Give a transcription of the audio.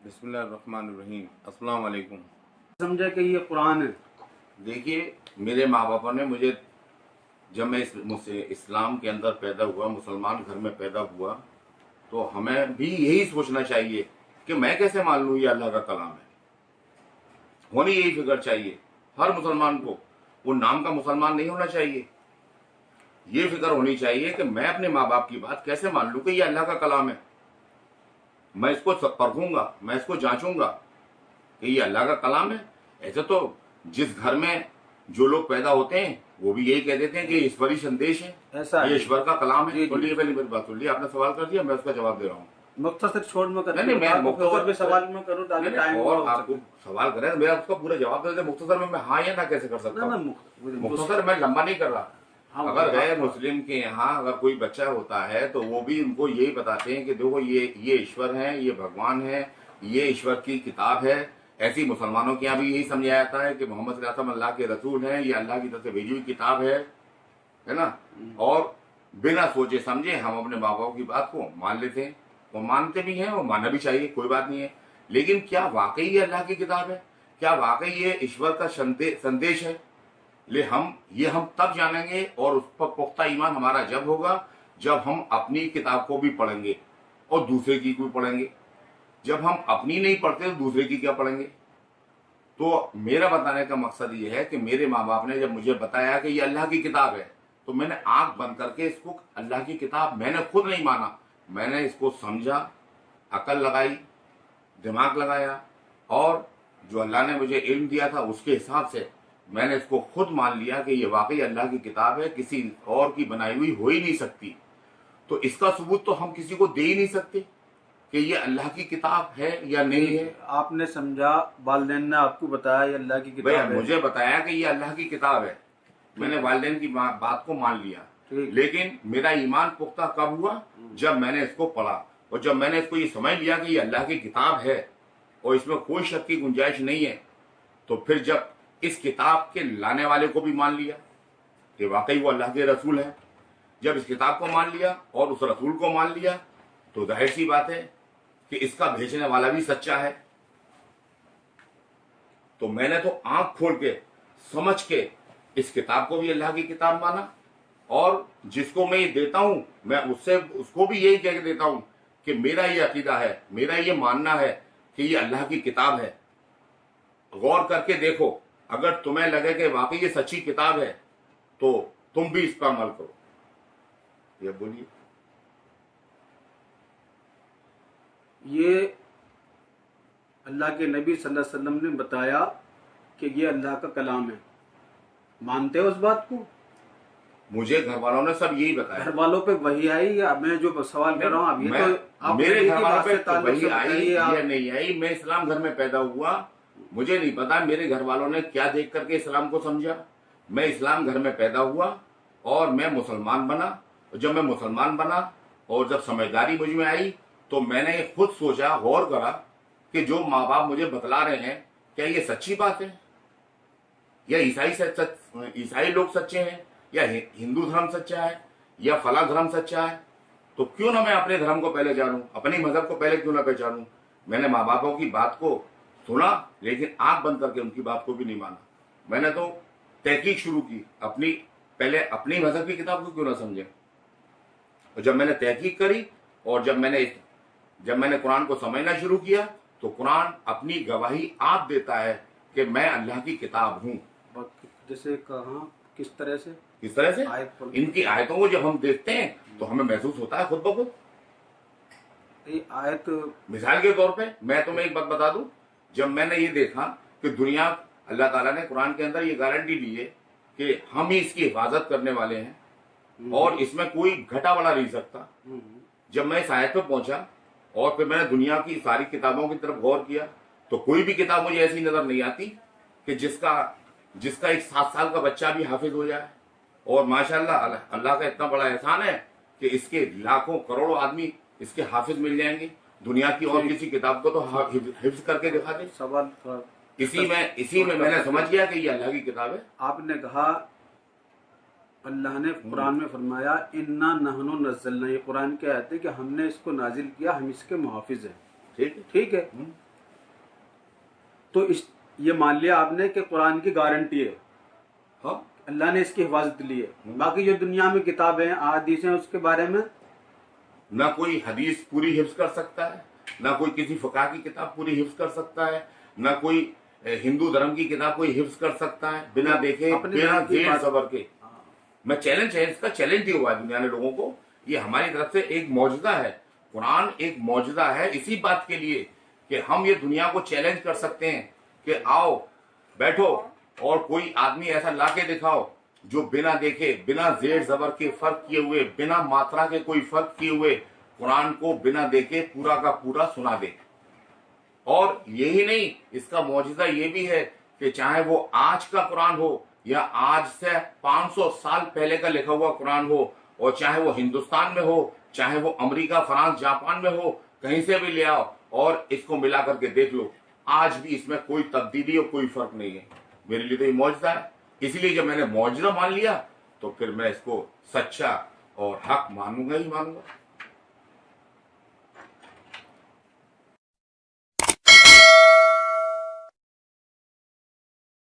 बिस्मिल्लाहिर्रहमानिर्रहीम। अस्सलाम वालेकुम। समझे कि ये कुरान है। देखिए, मेरे माँ बापों ने मुझे, जब मैं मुझसे इस्लाम के अंदर पैदा हुआ, मुसलमान घर में पैदा हुआ, तो हमें भी यही सोचना चाहिए कि मैं कैसे मान लूँ ये अल्लाह का कलाम है। होनी यही फिक्र चाहिए हर मुसलमान को। वो नाम का मुसलमान नहीं होना चाहिए। ये फिक्र होनी चाहिए कि मैं अपने माँ बाप की बात कैसे मान लूँ कि ये अल्लाह का कलाम है। मैं इसको परखूंगा, मैं इसको जांचूंगा कि ये अल्लाह का कलाम है। ऐसे तो जिस घर में जो लोग पैदा होते हैं वो भी यही कह देते हैं कि ये ईश्वरी संदेश है, ऐसा ये है। ईश्वर का कलाम है। जी, तो जी। लिए पहली मेरी बात सुन ली, आपने सवाल कर दिया, मैं उसका जवाब दे रहा हूँ। मुख्तसर छोड़ में करके नहीं, मैं बता, तो फिर और भी सवाल में करूँ ताकि नहीं, टाइम और हो आपको सके। सवाल करें तो मेरा उसका पूरा जवाब दे दे। मुख्तसर में मैं हाँ या ना कैसे कर सकता ना हूँ? ना मुख्तसर मैं लंबा नहीं कर रहा। हाँ, अगर गैर हाँ। मुस्लिम के यहाँ अगर कोई बच्चा होता है तो वो भी उनको यही बताते हैं कि देखो ये ईश्वर है, ये भगवान है, ये ईश्वर की किताब है। ऐसी मुसलमानों के यहाँ भी यही समझाया जाता है कि मोहम्मद सल्लल्लाहु अलैहि वसल्लम अल्लाह के रसूल हैं, ये अल्लाह की तरफ से भेजी हुई किताब है ना। और बिना सोचे समझे हम अपने माँ बाप की बात को मान लेते हैं, वो मानते भी हैं और मानना भी चाहिए, कोई बात नहीं है। लेकिन क्या वाकई ये अल्लाह की किताब है? क्या वाकई ये ईश्वर का संदेश है? हम तब जानेंगे और उस पर पुख्ता ईमान हमारा जब होगा जब हम अपनी किताब को भी पढ़ेंगे और दूसरे की भी पढ़ेंगे। जब हम अपनी नहीं पढ़ते तो दूसरे की क्या पढ़ेंगे? तो मेरा बताने का मकसद ये है कि मेरे माँ बाप ने जब मुझे बताया कि ये अल्लाह की किताब है तो मैंने आंख बंद करके इसको अल्लाह की किताब मैंने खुद नहीं माना, मैंने इसको समझा, अकल लगाई, दिमाग लगाया और जो अल्लाह ने मुझे इल्म दिया था उसके हिसाब से मैंने इसको खुद मान लिया कि ये वाकई अल्लाह की किताब है, किसी और की बनाई हुई हो ही नहीं सकती। तो इसका सबूत तो हम किसी को दे ही नहीं सकते कि ये अल्लाह की किताब है या नहीं है। आपने समझा, वालिदैन ने आपको बताया ये अल्लाह की किताब भैया है। मुझे बताया कि ये अल्लाह की किताब है, मैंने वालिदैन की बात को मान लिया। लेकिन मेरा ईमान पुख्ता कब हुआ? जब मैंने इसको पढ़ा और जब मैंने इसको ये समझ लिया कि ये अल्लाह की किताब है और इसमें कोई शक की गुंजाइश नहीं है, तो फिर जब इस किताब के लाने वाले को भी मान लिया कि वाकई वो अल्लाह के रसूल है, जब इस किताब को मान लिया और उस रसूल को मान लिया तो जाहिर सी बात है कि इसका भेजने वाला भी सच्चा है। तो मैंने तो आंख खोल के समझ के इस किताब को भी अल्लाह की किताब माना और जिसको मैं ये देता हूं मैं उसको भी यही कह के देता हूं कि मेरा ये अकीदा है, मेरा ये मानना है कि ये अल्लाह की किताब है। गौर करके देखो, अगर तुम्हें लगे कि वाकई ये सच्ची किताब है तो तुम भी इस पर अमल करो। ये बोलिए। ये अल्लाह के नबी सल्लल्लाहु अलैहि वसल्लम ने बताया कि ये अल्लाह का कलाम है, मानते हो उस बात को? मुझे घर वालों ने सब यही बताया। घर वालों पे वही आई या मैं जो सवाल कर रहा हूँ अब ये तो आप मेरे घर वालों पे तो ताल्लुक वही से आई बताइए या नहीं आई। मैं इस्लाम घर में पैदा हुआ, मुझे नहीं पता मेरे घर वालों ने क्या देख करके इस्लाम को समझा। मैं इस्लाम घर में पैदा हुआ और मैं मुसलमान बना। जब मैं मुसलमान बना और जब समझदारी मुझ में आई तो मैंने खुद सोचा, गौर करा कि जो माँ बाप मुझे बतला रहे हैं क्या ये सच्ची बात है, या ईसाई लोग सच्चे हैं, या हिंदू धर्म सच्चा है, या फला धर्म सच्चा है। तो क्यों ना मैं अपने धर्म को पहले जानूं, अपनी मजहब को पहले क्यों ना पहचानूं। मैंने माँ बापों की बात को सुना लेकिन आंख बंद करके उनकी बात को भी नहीं माना। मैंने तो तहकीक शुरू की, पहले अपनी मजहब की किताब को क्यों ना समझे। और जब मैंने तहकीक करी और जब मैंने कुरान को समझना शुरू किया तो कुरान अपनी गवाही आप देता है कि मैं अल्लाह की किताब हूँ। जैसे कहा किस तरह से इनकी आयतों को जब हम देखते हैं तो हमें महसूस होता है खुद ब खुद। आयत मिसाल के तौर पे मैं तुम्हें एक बात बता दूं, जब मैंने ये देखा कि दुनिया, अल्लाह ताला ने कुरान के अंदर ये गारंटी दी है कि हम ही इसकी हिफाजत करने वाले हैं और इसमें कोई घटा बड़ा नहीं सकता। जब मैं इस आयत पे पहुंचा और फिर मैंने दुनिया की सारी किताबों की तरफ गौर किया तो कोई भी किताब मुझे ऐसी नजर नहीं आती कि जिसका एक 7 साल का बच्चा भी हाफिज हो जाए। और माशाल्लाह अल्लाह का इतना बड़ा एहसान है कि इसके लाखों करोड़ों आदमी इसके हाफिज मिल जाएंगे। दुनिया की और किसी किताब को तो हिफ्ज करके दिखा दे। सवाल इसी में मैंने समझ गया कि ये अल्लाह की किताब है। आपने कहा अल्लाह ने कुरान में फरमाया इन्ना नहनु नज़्ज़लना, ये कुरान की आयत है कि हमने इसको नाजिल किया, हम इसके मुहाफिज हैं। ठीक है। ठीक है। تو یہ مان لیا آپ نے کہ قرآن کی گارنٹی ہے، ہاں اللہ نے اس کی حفاظت لی ہے، باقی جو دنیا میں کتابیں ہیں احادیث ہیں اس کے بارے میں نہ کوئی حدیث پوری حفظ کر سکتا ہے، نہ کوئی کسی فقہ کی کتاب پوری حفظ کر سکتا ہے، نہ کوئی ہندو دھرم کی کتاب کوئی حفظ کر سکتا ہے بنا دیکھے، بنا زیر زبر کے۔ میں چیلنج ہے، اس کا چیلنج دیا ہوا ہے دنیا نے لوگوں کو، یہ ہماری طرف سے ایک معجزہ ہے، قرآن ایک معجزہ ہے اسی بات کے لیے کہ ہم یہ دنیا کو چیلنج کر سکتے ہیں کہ آؤ بیٹھو اور کوئی آدمی ایسا لا کے دکھاؤ جو بنا دیکھے، بنا زیر زبر کے فرق کیے ہوئے، بنا ماترا کے کوئی فرق کیے ہوئے قرآن کو بنا دیکھے پورا کا پورا سنا دے۔ اور یہی نہیں، اس کا معجزہ یہ بھی ہے کہ چاہے وہ آج کا قرآن ہو یا آج سے 500 سال پہلے کا لکھا ہوا قرآن ہو، اور چاہے وہ ہندوستان میں ہو، چاہے وہ امریکہ، فرانس، جاپان میں ہو، کہیں سے بھی لے آؤ اور اس کو ملا کر کے دیکھ لو، آج بھی اس میں کوئی تبدیلی اور کوئی فرق نہیں ہے۔ میرے لیے تو یہ معجزہ ہے، اسی لیے جب میں نے معجزہ مان لیا تو پھر میں اس کو سچا اور حق مانوں گا ہی مانوں گا۔